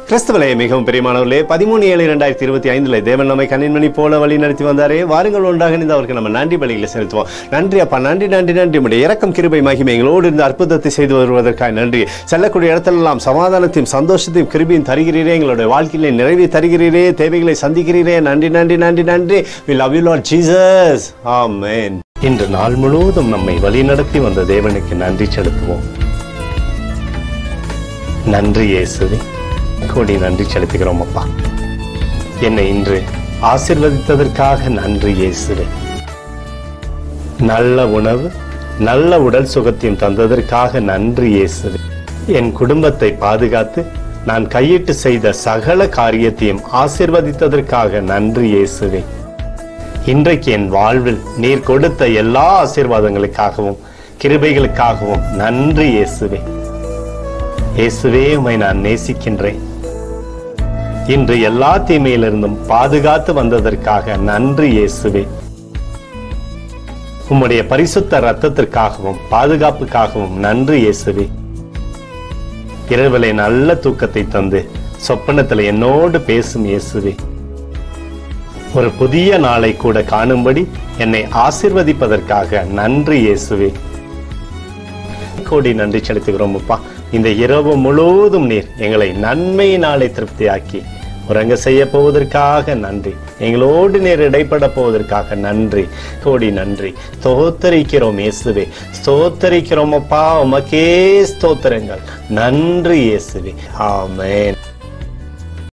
கிறிஸ்துவலே மிகவும் பிரியமானவர்களே, 13/7/2025 தேவன் நம்மை கண்ணின்மணி போல வழி நடத்தி வந்தாரே. வாருங்கள் ஒன்றாக இணைந்து அவருக்கு நம்ம நன்றி பலிகளை செலுத்துவோம். நன்றி அப்பா, நன்றி நன்றி நன்றி. உடைய இரக்கம் கிருபை மகிமை எங்களோடு இருந்து அற்புதத்தை செய்து வருவதற்காக நன்றி. செல்லக்கூடிய இடத்திலெல்லாம் சமாதானத்தையும் சந்தோஷத்தையும் கிருபையும் தருகிறீரே. எங்களுடைய வாழ்க்கையிலே நிறைவை தருகிறீரே, தேவைகளை சந்திக்கிறீரே. நன்றி நன்றி நன்றி நன்றி. We love you Lord Jesus. Amen. இன்று நாள் முழுவதும் நம்மை வழி நடத்தி வந்த தேவனுக்கு நன்றி செலுத்துவோம். நன்றி இயேசுவே, கோடி நன்றி செலுத்துகிறோம் அப்பா. என்னை இன்று ஆசீர்வதித்ததற்காக நன்றி இயேசுவே. நல்ல உணவு, நல்ல உடல் சுகத்தையும் தந்ததற்காக நன்றி இயேசுவே. என் குடும்பத்தை பாதுகாத்து நான் கையிட்டு செய்த சகல காரியத்தையும் ஆசீர்வதித்ததற்காக நன்றி இயேசுவே. இன்றைக்கு என் வாழ்வில் நீர் கொடுத்த எல்லா ஆசீர்வாதங்களுக்காகவும் கிருபைகளுக்காகவும் நன்றி இயேசுவே. இயேசுவே, உம்மை நான் நேசிக்கின்றேன். இன்று எல்லா தீமையிலிருந்தும் பாதுகாத்து வந்ததற்காக நன்றி இயேசுவே. உம்முடைய பரிசுத்த இரத்தத்திற்காகவும் பாதுகாப்புக்காகவும் நன்றி இயேசுவே. இரவிலே நல்ல தூக்கத்தை தந்து சொப்பனத்தில் என்னோடு பேசும் இயேசுவே. ஒரு புதிய நாளை கூட காணும்படி என்னை ஆசீர்வதிப்பதற்காக நன்றி இயேசுவே. கோடி நன்றி செலுத்துகிறோம் அப்பா. இந்த இரவு முழுவதும் நீர் எங்களை நன்மையினாலே திருப்தியாக்கி உறங்க செய்ய போவதற்காக நன்றி. எங்களோடு நீர் இடைப்பட போவதற்காக நன்றி, கோடி நன்றி. ஸ்தோத்தரிக்கிறோம் இயேசுவே, ஸ்தோத்தரிக்கிறோம் அப்பா. உமக்கே ஸ்தோத்திரங்கள். நன்றி இயேசுவே. ஆமென்.